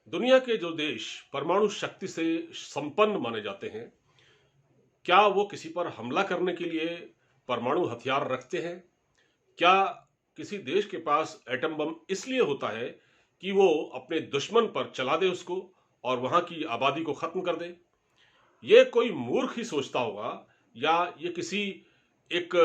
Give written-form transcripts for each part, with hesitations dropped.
दुनिया के जो देश परमाणु शक्ति से संपन्न माने जाते हैं, क्या वो किसी पर हमला करने के लिए परमाणु हथियार रखते हैं? क्या किसी देश के पास एटम बम इसलिए होता है कि वो अपने दुश्मन पर चला दे उसको और वहां की आबादी को खत्म कर दे? ये कोई मूर्ख ही सोचता होगा, या ये किसी एक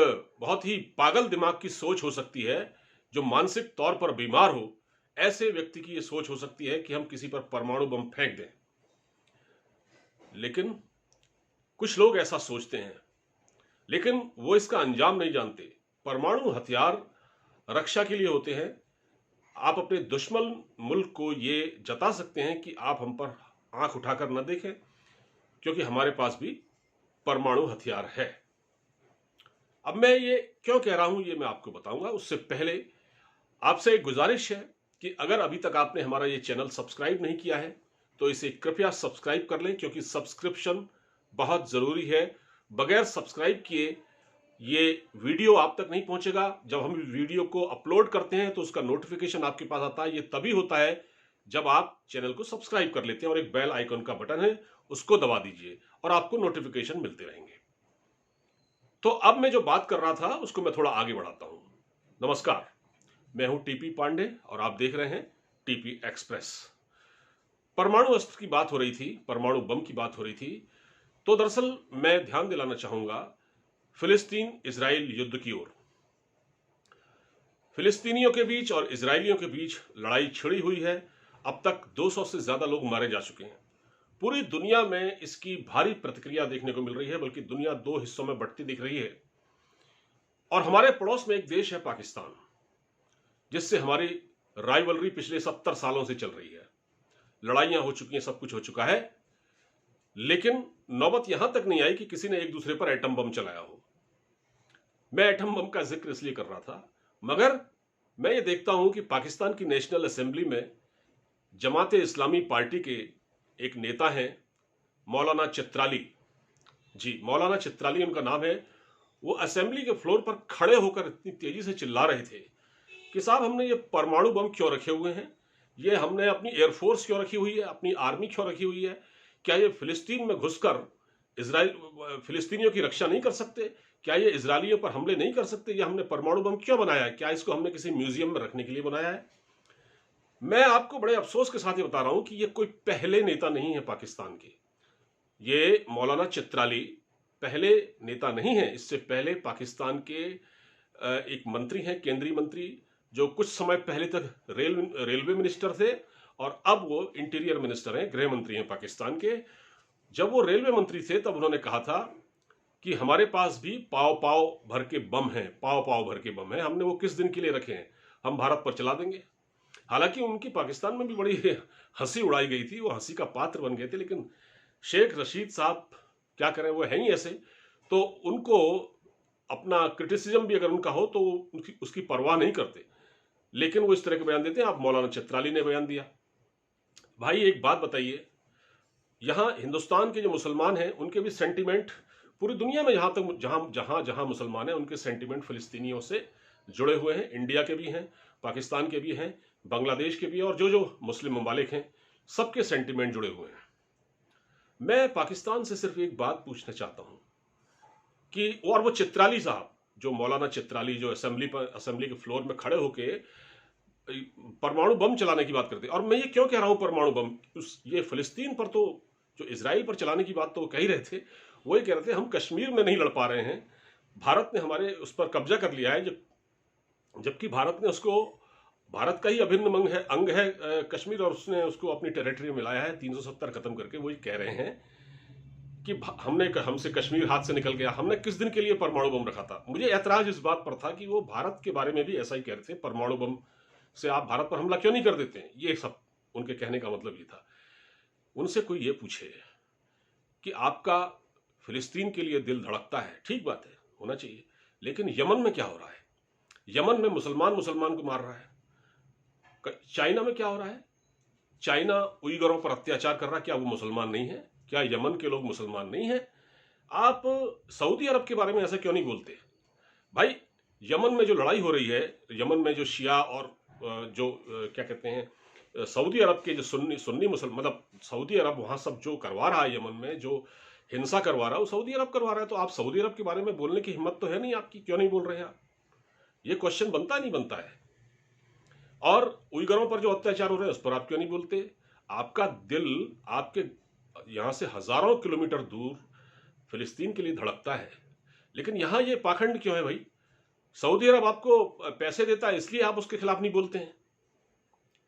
बहुत ही पागल दिमाग की सोच हो सकती है, जो मानसिक तौर पर बीमार हो। ऐसे व्यक्ति की ये सोच हो सकती है कि हम किसी पर परमाणु बम फेंक दें। लेकिन कुछ लोग ऐसा सोचते हैं, लेकिन वो इसका अंजाम नहीं जानते। परमाणु हथियार रक्षा के लिए होते हैं। आप अपने दुश्मन मुल्क को ये जता सकते हैं कि आप हम पर आंख उठाकर न देखें, क्योंकि हमारे पास भी परमाणु हथियार है। अब मैं ये क्यों कह रहा हूं, ये मैं आपको बताऊंगा। उससे पहले आपसे एक गुजारिश है कि अगर अभी तक आपने हमारा ये चैनल सब्सक्राइब नहीं किया है तो इसे कृपया सब्सक्राइब कर लें, क्योंकि सब्सक्रिप्शन बहुत ज़रूरी है। बगैर सब्सक्राइब किए ये वीडियो आप तक नहीं पहुंचेगा। जब हम वीडियो को अपलोड करते हैं तो उसका नोटिफिकेशन आपके पास आता है। ये तभी होता है जब आप चैनल को सब्सक्राइब कर लेते हैं, और एक बेल आइकन का बटन है, उसको दबा दीजिए और आपको नोटिफिकेशन मिलते रहेंगे। तो अब मैं जो बात कर रहा था उसको मैं थोड़ा आगे बढ़ाता हूं। नमस्कार, मैं हूं टीपी पांडे और आप देख रहे हैं टीपी एक्सप्रेस। परमाणु अस्त्र की बात हो रही थी, परमाणु बम की बात हो रही थी। तो दरअसल मैं ध्यान दिलाना चाहूंगा फिलिस्तीन इजराइल युद्ध की ओर। फिलिस्तीनियों के बीच और इजरायलियों के बीच लड़ाई छिड़ी हुई है। अब तक 200 से ज्यादा लोग मारे जा चुके हैं। पूरी दुनिया में इसकी भारी प्रतिक्रिया देखने को मिल रही है, बल्कि दुनिया दो हिस्सों में बंटती दिख रही है। और हमारे पड़ोस में एक देश है पाकिस्तान, जिससे हमारी राइवलरी पिछले 70 सालों से चल रही है। लड़ाइयां हो चुकी हैं, सब कुछ हो चुका है, लेकिन नौबत यहां तक नहीं आई कि किसी ने एक दूसरे पर एटम बम चलाया हो। मैं एटम बम का जिक्र इसलिए कर रहा था, मगर मैं ये देखता हूं कि पाकिस्तान की नेशनल असेंबली में जमात इस्लामी पार्टी के एक नेता हैं, मौलाना चित्राली। जी, मौलाना चित्राली उनका नाम है। वो असेंबली के फ्लोर पर खड़े होकर इतनी तेजी से चिल्ला रहे थे कि साहब, हमने ये परमाणु बम क्यों रखे हुए हैं? ये हमने अपनी एयरफोर्स क्यों रखी हुई है? अपनी आर्मी क्यों रखी हुई है? क्या ये फिलिस्तीन में घुसकर इसराइल फिलिस्तीनियों की रक्षा नहीं कर सकते? क्या ये इजरायलियों पर हमले नहीं कर सकते? ये हमने परमाणु बम क्यों बनाया है? क्या इसको हमने किसी म्यूजियम में रखने के लिए बनाया है? मैं आपको बड़े अफसोस के साथ ये बता रहा हूं कि ये कोई पहले नेता नहीं है पाकिस्तान के। ये मौलाना चित्राली पहले नेता नहीं है। इससे पहले पाकिस्तान के एक मंत्री हैं, केंद्रीय मंत्री, जो कुछ समय पहले तक रेलवे मिनिस्टर थे, और अब वो इंटीरियर मिनिस्टर हैं, गृह मंत्री हैं पाकिस्तान के। जब वो रेलवे मंत्री थे तब उन्होंने कहा था कि हमारे पास भी पाव पाव भर के बम हैं, पाव पाव भर के बम हैं। हमने वो किस दिन के लिए रखे हैं? हम भारत पर चला देंगे। हालांकि उनकी पाकिस्तान में भी बड़ी हंसी उड़ाई गई थी, वो हंसी का पात्र बन गए थे। लेकिन शेख रशीद साहब क्या करें, वो हैं ही ऐसे। तो उनको अपना क्रिटिसिज्म भी अगर उनका हो तो उसकी परवाह नहीं करते, लेकिन वो इस तरह के बयान देते हैं। आप मौलाना चित्राली ने बयान दिया। भाई एक बात बताइए, यहाँ हिंदुस्तान के जो मुसलमान हैं उनके भी सेंटिमेंट, पूरी दुनिया में जहाँ तक जहाँ जहाँ जहाँ मुसलमान हैं उनके सेंटिमेंट फिलिस्तीनियों से जुड़े हुए हैं। इंडिया के भी हैं, पाकिस्तान के भी हैं, बांग्लादेश के भी हैं, और जो जो मुस्लिम ममालिक हैं सबके सेंटिमेंट जुड़े हुए हैं। मैं पाकिस्तान से सिर्फ एक बात पूछना चाहता हूँ कि, और वो चित्राली साहब, जो मौलाना चित्राली, जो असेंबली के फ्लोर में खड़े होके परमाणु बम चलाने की बात करते हैं। और मैं ये क्यों कह रहा हूं परमाणु बम, ये फिलिस्तीन पर तो, जो इसराइल पर चलाने की बात तो वो कह ही रहे थे। वो ये कह रहे थे हम कश्मीर में नहीं लड़ पा रहे हैं, भारत ने हमारे उस पर कब्जा कर लिया है, जबकि भारत ने उसको, भारत का ही अभिन्न अंग है कश्मीर, और उसने उसको अपनी टेरिटरी में मिलाया है 370 खत्म करके। वो ये कह रहे हैं कि हमसे कश्मीर हाथ से निकल गया। हमने किस दिन के लिए परमाणु बम रखा था? मुझे ऐतराज इस बात पर था कि वो भारत के बारे में भी ऐसा ही कह रहे थे, परमाणु बम से आप भारत पर हमला क्यों नहीं कर देते? ये सब उनके कहने का मतलब ये था। उनसे कोई ये पूछे कि आपका फिलिस्तीन के लिए दिल धड़कता है, ठीक बात है, होना चाहिए, लेकिन यमन में क्या हो रहा है? यमन में मुसलमान मुसलमान को मार रहा है। चाइना में क्या हो रहा है? चाइना उइगरों पर अत्याचार कर रहा है। क्या वो मुसलमान नहीं है? क्या यमन के लोग मुसलमान नहीं है? आप सऊदी अरब के बारे में ऐसा क्यों नहीं बोलते? भाई, यमन में जो लड़ाई हो रही है, यमन में जो शिया और जो क्या कहते हैं, सऊदी अरब के जो सुन्नी सुन्नी मुसलमान, मतलब सऊदी अरब वहां सब जो करवा रहा है, यमन में जो हिंसा करवा रहा है वो सऊदी अरब करवा रहा है। तो आप सऊदी अरब के बारे में बोलने की हिम्मत तो है नहीं आपकी, क्यों नहीं बोल रहे हैं आप? ये क्वेश्चन बनता नहीं बनता है। और उइगरों पर जो अत्याचार हो रहे हैं उस पर आप क्यों नहीं बोलते? आपका दिल आपके यहां से हजारों किलोमीटर दूर फिलिस्तीन के लिए धड़कता है, लेकिन यहां ये पाखंड क्यों है भाई? सऊदी अरब आपको पैसे देता है इसलिए आप उसके खिलाफ नहीं बोलते हैं,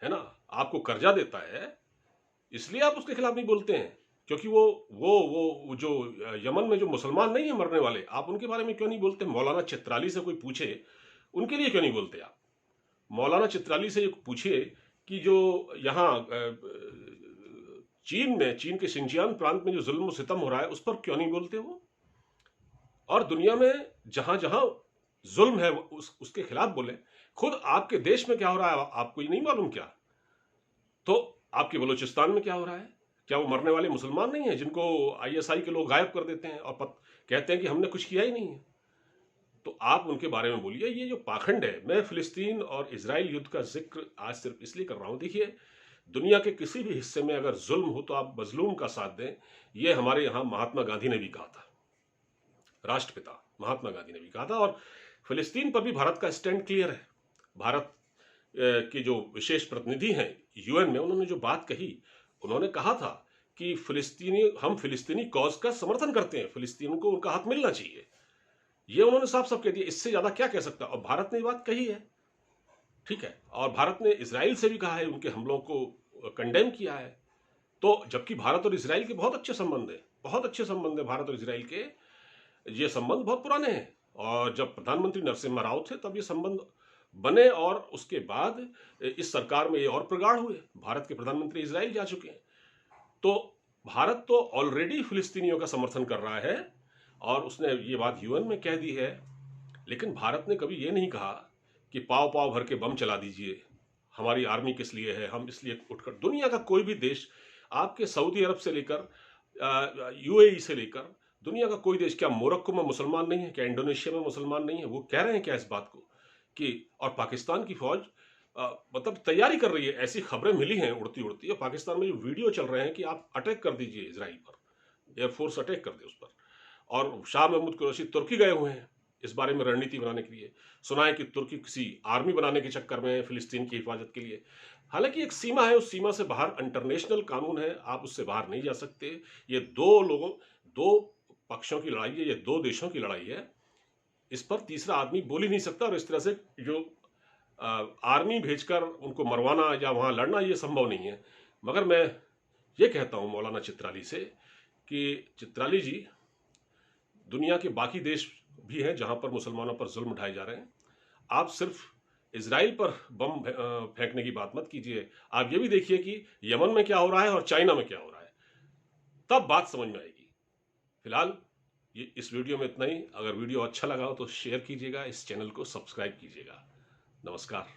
है ना? आपको कर्जा देता है इसलिए आप उसके खिलाफ नहीं बोलते हैं, क्योंकि वो जो यमन में जो मुसलमान नहीं है मरने वाले, आप उनके बारे में क्यों नहीं बोलते? मौलाना चित्राली से कोई पूछे उनके लिए क्यों नहीं बोलते आप? मौलाना चित्राली से पूछिए कि जो यहाँ चीन के शिंजियान प्रांत में जो जुल्म सितम हो रहा है उस पर क्यों नहीं बोलते वो? और दुनिया में जहां जहां जुल्म है उसके खिलाफ बोले। खुद आपके देश में क्या हो रहा है आपको ये नहीं मालूम क्या? तो आपके बलूचिस्तान में क्या हो रहा है? क्या वो मरने वाले मुसलमान नहीं है जिनको आईएसआई के लोग गायब कर देते हैं और कहते हैं कि हमने कुछ किया ही नहीं है? तो आप उनके बारे में बोलिए। ये जो पाखंड है, मैं फिलिस्तीन और इजराइल युद्ध का जिक्र आज सिर्फ इसलिए कर रहा हूं, देखिए दुनिया के किसी भी हिस्से में अगर जुल्म हो तो आप मजलूम का साथ दें। ये हमारे यहाँ महात्मा गांधी ने भी कहा था, राष्ट्रपिता महात्मा गांधी ने भी कहा था। और फिलिस्तीन पर भी भारत का स्टैंड क्लियर है। भारत के जो विशेष प्रतिनिधि हैं यूएन में, उन्होंने जो बात कही, उन्होंने कहा था कि हम फिलिस्तीनी कॉज का समर्थन करते हैं, फिलिस्तीन को उनका हक मिलना चाहिए। ये उन्होंने साफ साफ कह दिया, इससे ज्यादा क्या कह सकता? और भारत ने ये बात कही है, ठीक है। और भारत ने इजराइल से भी कहा है, उनके हमलों को कंडेम किया है। तो जबकि भारत और इजराइल के बहुत अच्छे संबंध है, बहुत अच्छे संबंध है भारत और इजराइल के। ये संबंध बहुत पुराने हैं और जब प्रधानमंत्री नरसिम्हा राव थे तब ये संबंध बने और उसके बाद इस सरकार में ये और प्रगाढ़ हुए। भारत के प्रधानमंत्री इजराइल जा चुके हैं। तो भारत तो ऑलरेडी फिलिस्तीनियों का समर्थन कर रहा है और उसने ये बात यूएन में कह दी है। लेकिन भारत ने कभी ये नहीं कहा कि पाव पाव भर के बम चला दीजिए, हमारी आर्मी किस लिए है, हम इसलिए उठकर। दुनिया का कोई भी देश, आपके सऊदी अरब से लेकर यूएई से लेकर दुनिया का कोई देश, क्या मोरक्को में मुसलमान नहीं है? क्या इंडोनेशिया में मुसलमान नहीं है? वो कह रहे हैं क्या इस बात को कि, और पाकिस्तान की फौज मतलब तैयारी कर रही है, ऐसी खबरें मिली हैं उड़ती उड़ती। और पाकिस्तान में जो वीडियो चल रहे हैं कि आप अटैक कर दीजिए इजराइल पर, एयरफोर्स अटैक कर दे उस पर। और शाह महमूद कुरैशी तुर्की गए हुए हैं इस बारे में रणनीति बनाने के लिए। सुना है कि तुर्की किसी आर्मी बनाने के चक्कर में फिलिस्तीन की हिफाजत के लिए। हालांकि एक सीमा है, उस सीमा से बाहर इंटरनेशनल कानून है, आप उससे बाहर नहीं जा सकते। ये दो पक्षों की लड़ाई है, ये दो देशों की लड़ाई है, इस पर तीसरा आदमी बोल ही नहीं सकता। और इस तरह से जो आर्मी भेजकर उनको मरवाना या वहां लड़ना, ये संभव नहीं है। मगर मैं ये कहता हूं मौलाना चित्राली से कि चित्राली जी, दुनिया के बाकी देश भी हैं जहां पर मुसलमानों पर जुल्म उठाए जा रहे हैं। आप सिर्फ इजराइल पर बम फेंकने की बात मत कीजिए, आप ये भी देखिए कि यमन में क्या हो रहा है और चाइना में क्या हो रहा है, तब बात समझ में आएगी। फिलहाल ये इस वीडियो में इतना ही। अगर वीडियो अच्छा लगा हो तो शेयर कीजिएगा, इस चैनल को सब्सक्राइब कीजिएगा। नमस्कार।